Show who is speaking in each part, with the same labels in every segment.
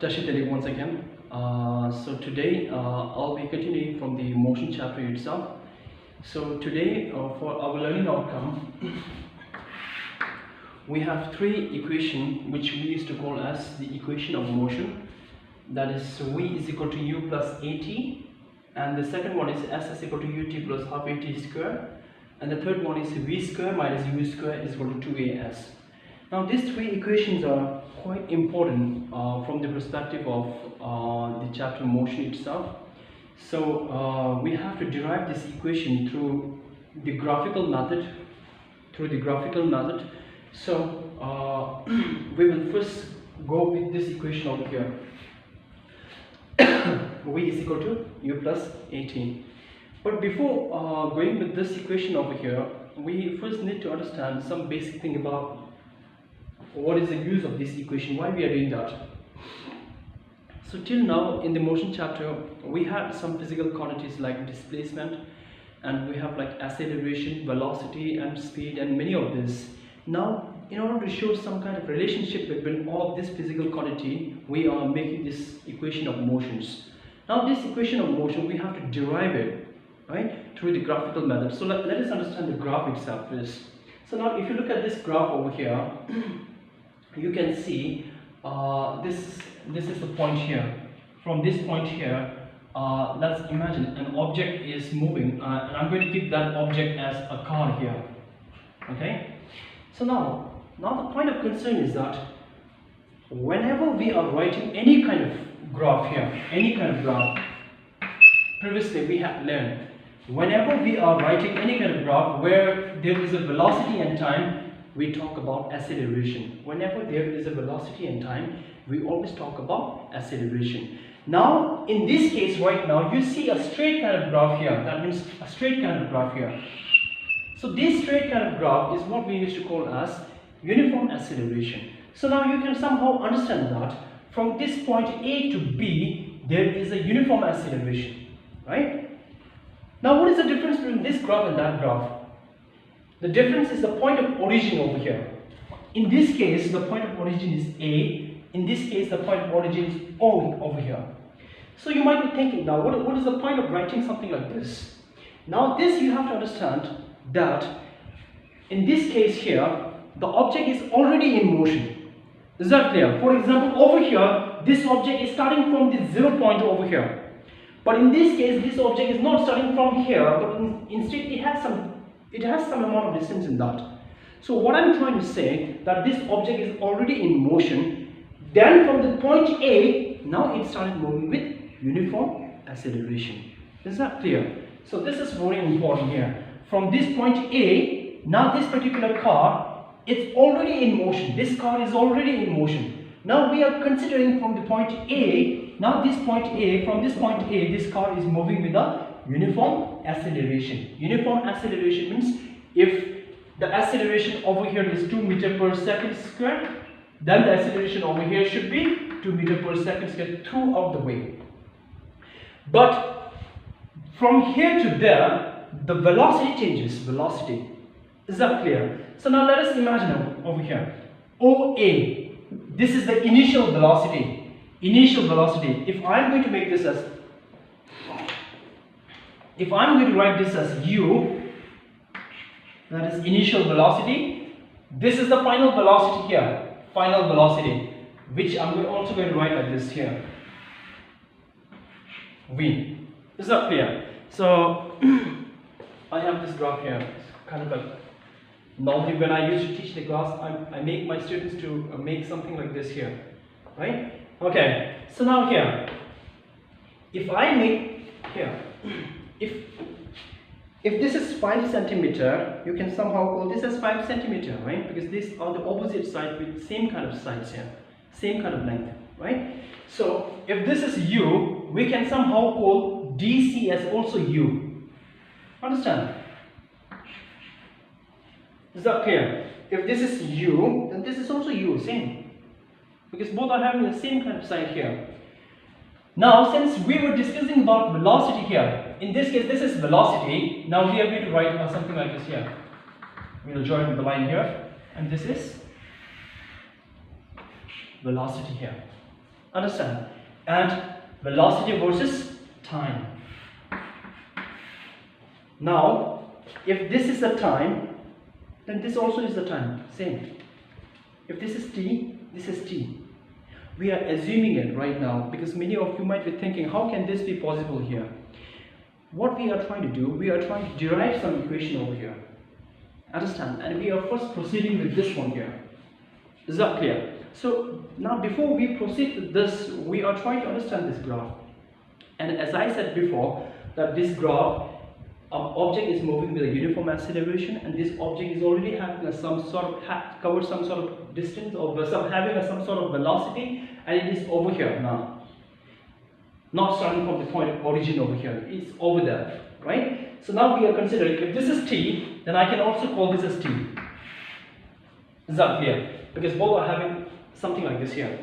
Speaker 1: Tibettv once again. So today I'll be continuing from the motion chapter itself. So today for our learning outcome, we have three equations which we used to call as the equation of motion. That is v is equal to u plus at, and the second one is s is equal to ut plus half at square, and the third one is v square minus u square is equal to 2as. Now these three equations are quite important from the perspective of the chapter motion itself. So we have to derive this equation through the graphical method. So we will first go with this equation over here. v is equal to u plus 18. But before going with this equation over here, we first need to understand some basic thing about what is the use of this equation, why we are doing that. So till now in the motion chapter we had some physical quantities like displacement, and we have like acceleration, velocity and speed and many of this. Now in order to show some kind of relationship between all of this physical quantity, we are making this equation of motions. Now this equation of motion we have to derive it, right, through the graphical method. So let us understand the graph itself first. So now if you look at this graph over here, you can see this is the point here. From this point here, let's imagine an object is moving, and I'm going to keep that object as a car here. Okay. So now the point of concern is that whenever we are writing any kind of graph here, previously we have learned, whenever we are writing any kind of graph where there is a velocity and time, we talk about acceleration. Whenever there is a velocity and time, we always talk about acceleration. Now in this case right now, you see a straight kind of graph here. That means a straight kind of graph here. So this straight kind of graph is what we used to call as uniform acceleration. So now you can somehow understand that from this point A to B, there is a uniform acceleration, right? Now what is the difference between this graph and that graph? The difference is the point of origin over here. In this case, the point of origin is A. In this case, the point of origin is O over here. So you might be thinking now, what is the point of writing something like this? Now this you have to understand that in this case here, the object is already in motion. Is that clear? For example, over here, this object is starting from the 0 point over here. But in this case, this object is not starting from here, but instead it has some amount of distance in that. So what I'm trying to say, that this object is already in motion. Then from the point A, now it started moving with uniform acceleration. Is that clear? So this is very important here. From this point A, now this particular car, it's already in motion. This car is already in motion. Now we are considering from the point A, now this point A, from this point A, this car is moving with a uniform acceleration. Uniform acceleration means if the acceleration over here is 2 meters per second square, then the acceleration over here should be 2 meters per second square throughout the way. But from here to there, the velocity changes. Velocity. Is that clear? So now let us imagine over here. OA. This is the initial velocity. Initial velocity. If I'm going to make this as, if I'm going to write this as u, that is initial velocity. This is the final velocity here. Final velocity, which I'm also going to write like this here. V. Is that clear? So I have this graph here. It's kind of like, normally when I used to teach the class, I make my students to make something like this here, right? Okay. So now here, if I make here, if this is 5 centimeter, you can somehow call this as 5 centimeter, right? Because these are the opposite sides with same kind of sides here, same kind of length, right? So if this is u, we can somehow call DC as also u. Understand? Is that clear? If this is u, then this is also u, same. Because both are having the same kind of sign here. Now, since we were discussing about velocity here, in this case, this is velocity. Now we are going to write something like this here. We will join the line here, and this is velocity here. Understand? And velocity versus time. Now, if this is the time, then this also is the time, same. If this is t, this is t. We are assuming it right now because many of you might be thinking, how can this be possible here? What we are trying to do, we are trying to derive some equation over here. Understand? And we are first proceeding with this one here. Is that clear? So now before we proceed with this, we are trying to understand this graph. And as I said before, that this graph, object is moving with a uniform acceleration, and this object is already having some sort of covered some sort of distance, or having some sort of velocity, and it is over here now. Not starting from the point of origin over here, it's over there, right? So now we are considering, if this is t, then I can also call this as t. Is that clear? Because both are having something like this here,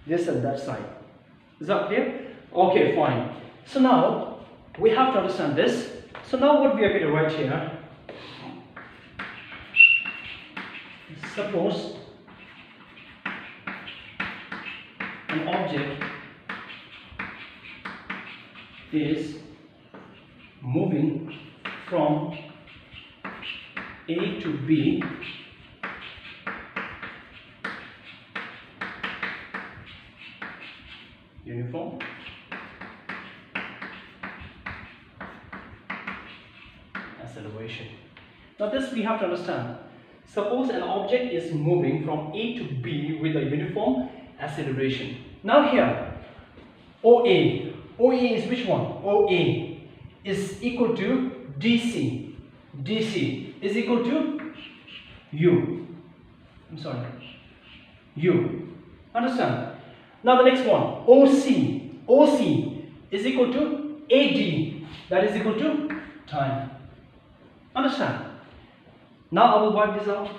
Speaker 1: this and that side. Is that clear? Okay, fine. So now we have to understand this. So now what we are going to write here, suppose an object is moving from A to B uniform acceleration. Now this we have to understand. Suppose an object is moving from A to B with a uniform acceleration. Now here, OA is which one? OA is equal to DC. DC is equal to U. I'm sorry, U. Understand? Now the next one, OC is equal to AD, that is equal to time. Understand? Now I will wipe this out.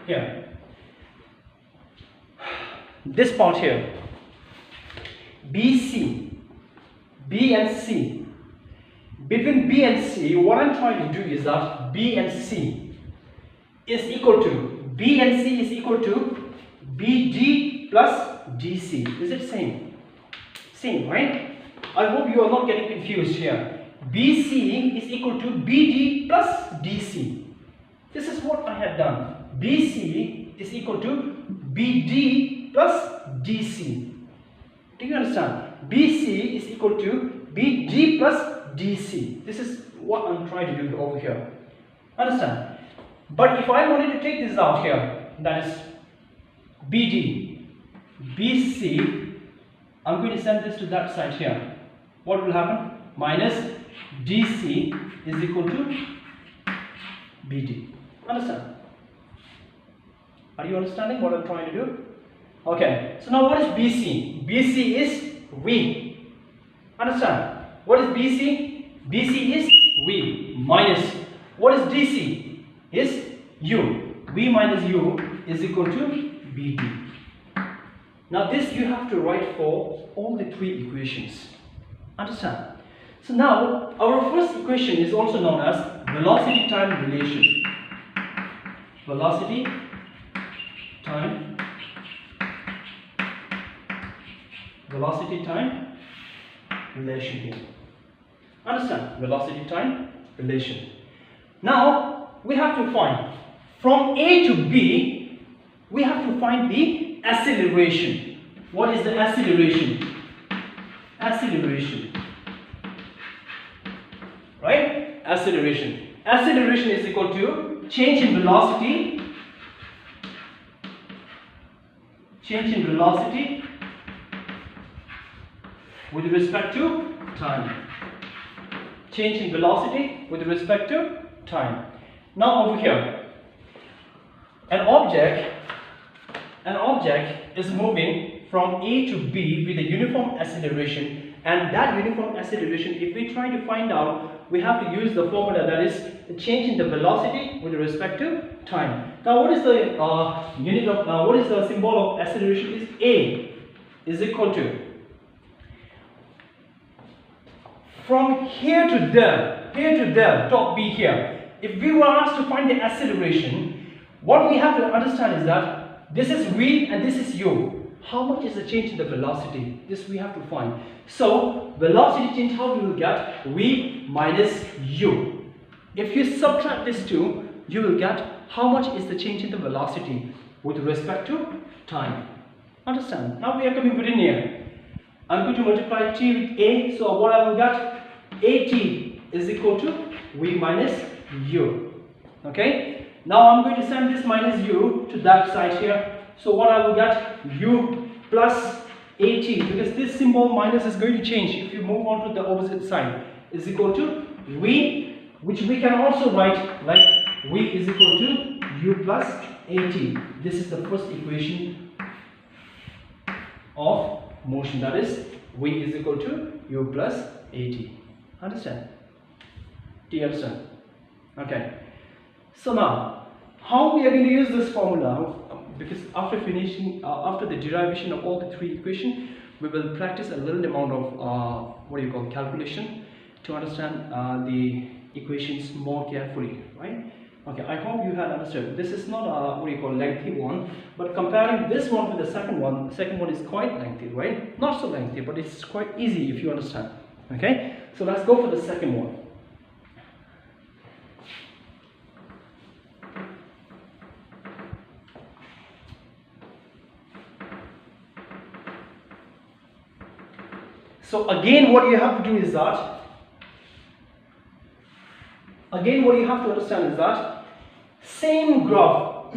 Speaker 1: Here. This part here. BC, B and C. Between B and C, what I'm trying to do is that B and C is equal to, B and C is equal to BD plus DC. Is it same? Same, right? I hope you are not getting confused here. BC is equal to BD plus DC. This is what I have done. BC is equal to BD plus DC. Do you understand? BC is equal to BD plus DC. This is what I'm trying to do over here. Understand? But if I wanted to take this out here, that is BD, BC, I'm going to send this to that side here. What will happen? Minus DC is equal to BD. Understand? Are you understanding what I'm trying to do? Okay, so now what is BC? BC is V. Understand? What is BC? BC is V minus, what is DC? Is U. V minus U is equal to BD. Now this you have to write for all the three equations. Understand? So now our first equation is also known as velocity time relation. Velocity time relation here. Understand? Velocity time relation. Now we have to find from A to B, we have to find the acceleration. What is the acceleration? Acceleration. Right? Acceleration. Acceleration is equal to change in velocity. Change in velocity with respect to time. Change in velocity with respect to time. Now over here, an object is moving from A to B with a uniform acceleration, and that uniform acceleration, if we try to find out, we have to use the formula, that is the change in the velocity with respect to time. Now what is the what is the symbol of acceleration? Is A is equal to, from here to there, top B here. If we were asked to find the acceleration, what we have to understand is that this is V and this is U. how much is the change in the velocity? This we have to find. So velocity change, how we will get? V minus u. If you subtract this two, you will get how much is the change in the velocity with respect to time. Understand? Now we are coming within here. I'm going to multiply t with a, so what I will get? At is equal to v minus u. Okay? Now I'm going to send this minus u to that side here. So what I will get? U plus at, because this symbol minus is going to change if you move on to the opposite side, is equal to v, which we can also write like v is equal to u plus at. This is the first equation of motion, that is v is equal to u plus at. Understand? Do you understand? Okay. So now, how we are going to use this formula? Because after finishing, after the derivation of all the three equations, we will practice a little amount of calculation to understand the equations more carefully, right? Okay, I hope you had understood. This is not a lengthy one, but comparing this one with the second one is quite lengthy, right? Not so lengthy, but it's quite easy if you understand. Okay, so let's go for the second one. So again, what you have to do is that, what you have to understand is that same graph,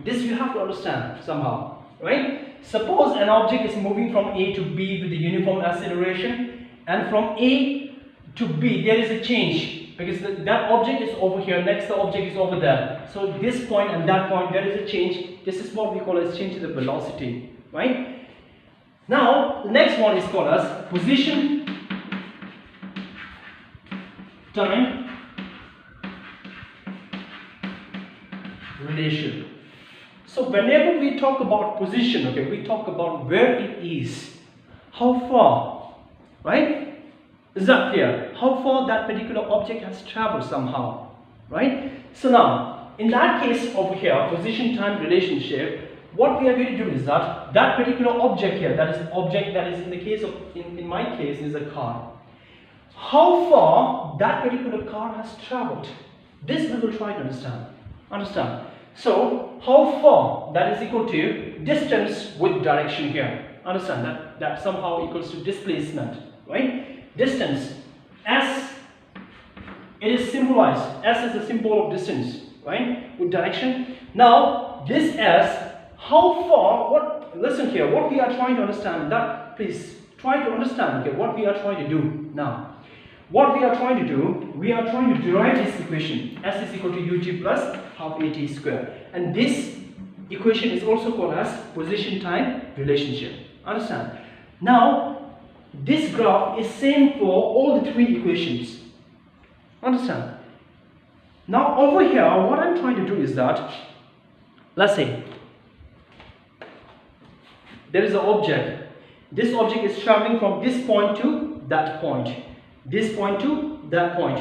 Speaker 1: this you have to understand somehow, right? Suppose an object is moving from A to B with the uniform acceleration, and from A to B there is a change, because that object is over here, next the object is over there. So this point and that point, there is a change. This is what we call as change in the velocity, right? Now, the next one is called as position time relation. So whenever we talk about position, okay, we talk about where it is, how far, right? Is that clear? How far that particular object has traveled somehow, right? So now, in that case over here, position time relationship, what we are going to do is that particular object here, that is an object that is in the case of, in my case, is a car. How far that particular car has traveled, this we will try to understand. So how far, that is equal to distance with direction here. Understand that somehow equals to displacement, right? Distance, S, it is symbolized, S is a symbol of distance, right? With direction. Now this S, how far, listen here, what we are trying to understand, that please try to understand, okay, what we are trying to do now. What we are trying to do, we are trying to derive this equation, S is equal to ut plus half at square. And this equation is also called as position time relationship. Understand? Now, this graph is same for all the three equations. Understand? Now over here, what I'm trying to do is that, let's say, there is an object. This object is traveling from this point to that point. This point to that point.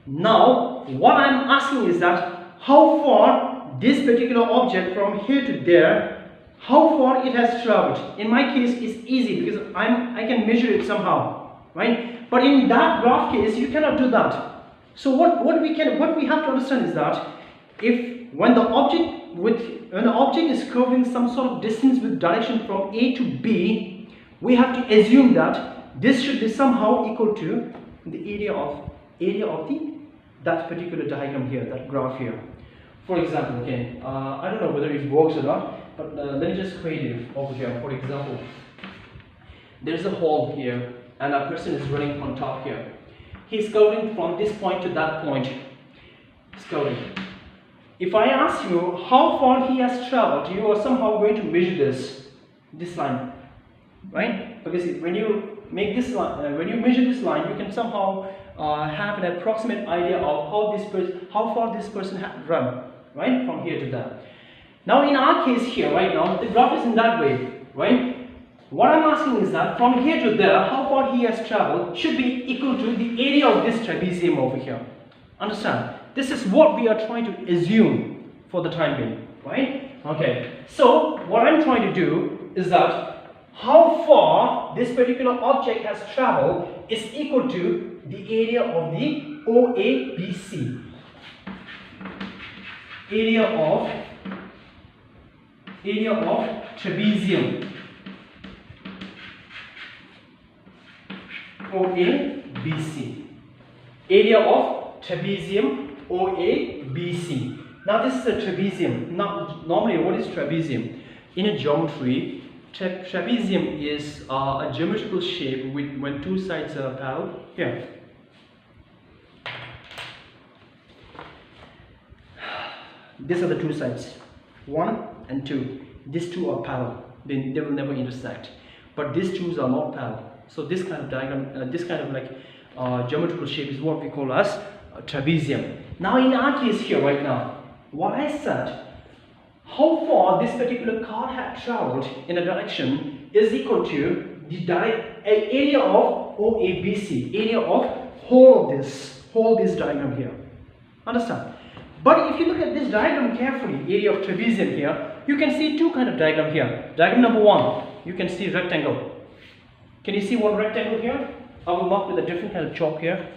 Speaker 1: Now, what I'm asking is that how far this particular object from here to there, how far it has traveled. In my case, it's easy because I can measure it somehow, right? But in that graph case, you cannot do that. So what we have to understand is that when the object is curving some sort of distance with direction from A to B, we have to assume that this should be somehow equal to the area of that particular diagram here, that graph here. For example, okay, I don't know whether it works or not, but let me just create it over here. For example, there's a hole here, and a person is running on top here. He's curving from this point to that point. He's curving. If I ask you how far he has traveled, you are somehow going to measure this line, right? Because when you make this line, when you measure this line, you can somehow have an approximate idea of how far this person has run, right, from here to there. Now, in our case here, right now, the graph is in that way, right? What I'm asking is that from here to there, how far he has traveled should be equal to the area of this trapezium over here. Understand? This is what we are trying to assume for the time being, right? Okay. So what I'm trying to do is that how far this particular object has traveled is equal to the area of the OABC. Area of trapezium. OABC. Area of trapezium OABC. Now this is a trapezium. Now normally what is trapezium? In a geometry, trapezium is a geometrical shape with when two sides are parallel. Here. These are the two sides, 1 and 2. These two are parallel. They will never intersect. But these two are not parallel. So this kind of diagram, this kind of like geometrical shape is what we call as trapezium. Now in our case here right now, what I said, how far this particular car had traveled in a direction is equal to the area of OABC, area of whole this diagram here. Understand? But if you look at this diagram carefully, area of trapezium here, you can see two kind of diagram here. Diagram number 1, you can see rectangle. Can you see one rectangle here? I will mark with a different kind of chalk here.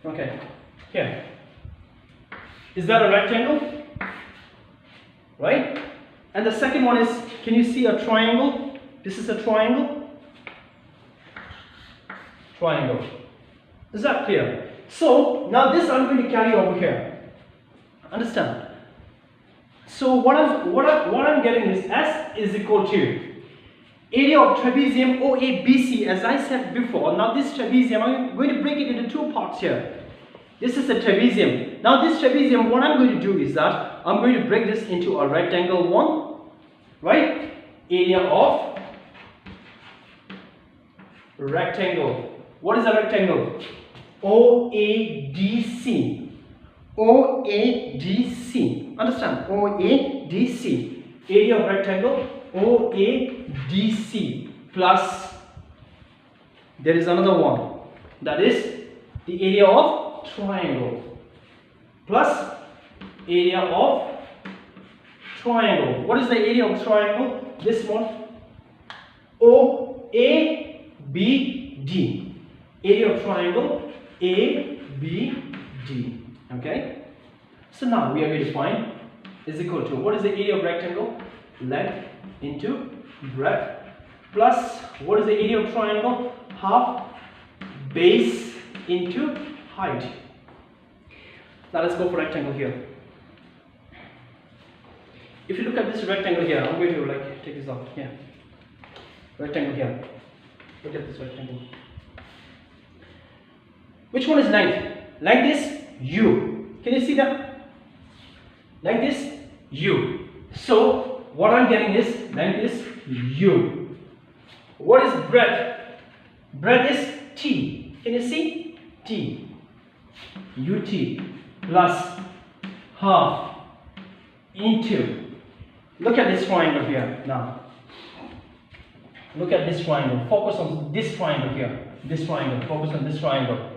Speaker 1: Okay, here. Is that a rectangle? Right? And the second one is, can you see a triangle? This is a triangle. Triangle. Is that clear? So now this I'm going to carry over here. Understand? So what I'm getting is S is equal to area of trapezium OABC, as I said before. Now this trapezium, I'm going to break it into two parts here. This is a trapezium. Now this trapezium, what I'm going to do is that I'm going to break this into a rectangle one, right? Area of rectangle. What is a rectangle? OADC. OADC. Understand? OADC. Area of rectangle OADC plus there is another one, that is the area of triangle plus area of triangle. What is the area of triangle? This one, OABD. Area of triangle ABD. Okay, so now we are going to find is equal to, what is the area of rectangle? Length into breadth plus what is the area of triangle? Half base into height. Now let's go for rectangle here. If you look at this rectangle here, I'm going to like take this out. Yeah, rectangle here. Look at this rectangle. Which one is length? Length is U. Can you see that? Length is U. So what I'm getting is length is U. What is breadth? Breadth is T. Can you see? T. UT plus half into. Look at this triangle here now. Look at this triangle. Focus on this triangle here. This triangle. Focus on this triangle.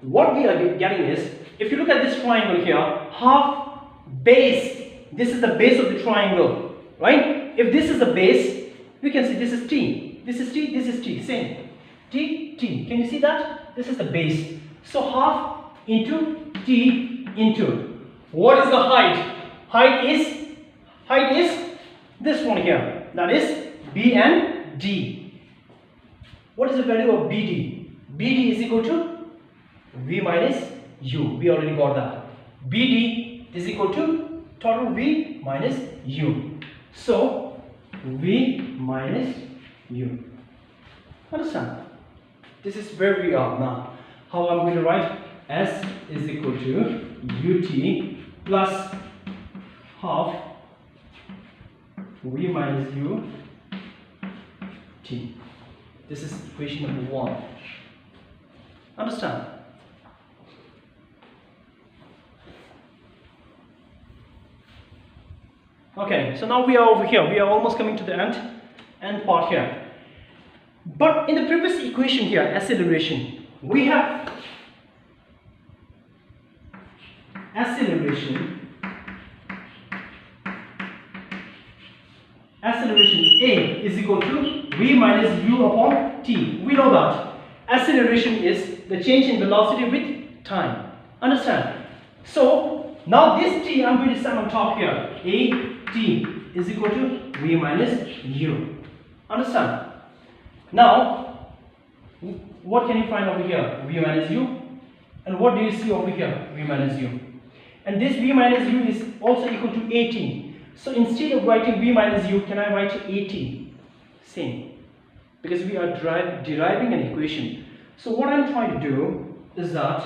Speaker 1: What we are getting is, if you look at this triangle here, half base. This is the base of the triangle, right? If this is the base, we can see this is T. This is T, this is T, same. T, T. Can you see that? This is the base. So half into T into. What is the height? Height is this one here. That is B and D. What is the value of BD? BD is equal to V minus U. We already got that. BD is equal to total V minus U. So V minus U. Understand? This is where we are now. How I'm going to write? S is equal to UT plus half V minus U T. This is equation number 1. Understand? Okay, so now we are over here. We are almost coming to the end part here. But in the previous equation here, acceleration, we have acceleration acceleration A is equal to v minus u upon t. We know that acceleration is the change in velocity with time. Understand? So now this t I'm going to set on top here. A t is equal to v minus u. Understand? Now, what can you find over here? V minus u. And what do you see over here? V minus u. And this v minus u is also equal to at. So instead of writing v minus u, can I write at? Same. Because we are deriving an equation. So what I'm trying to do is that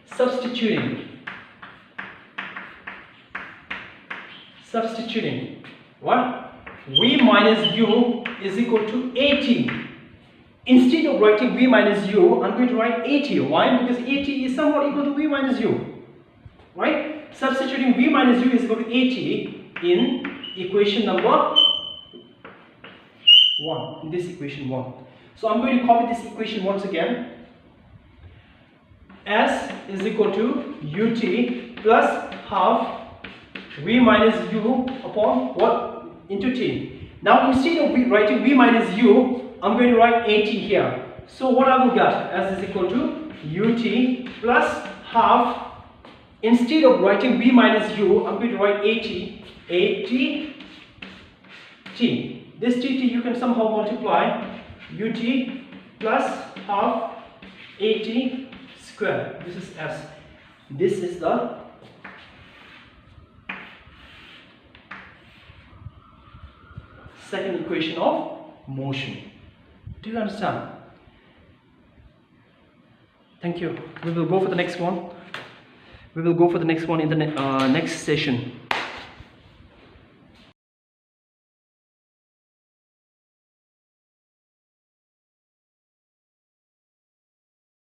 Speaker 1: substituting what? V minus u is equal to at. Instead of writing v minus u, I'm going to write at. Why? Because at is somewhat equal to v minus u. Right? Substituting v minus u is equal to at in equation number 1. In this equation 1. So I'm going to copy this equation once again. S is equal to ut plus half v minus u upon what? Into t. Now instead of writing v minus u, I'm going to write at here. So what I will get? S is equal to ut plus half. Instead of writing v minus u, I'm going to write at t. This t you can somehow multiply. Ut plus half at square. This is S. This is the second equation of motion. Do you understand? Thank you. We will go for the next one. We will go for the next one in the next session.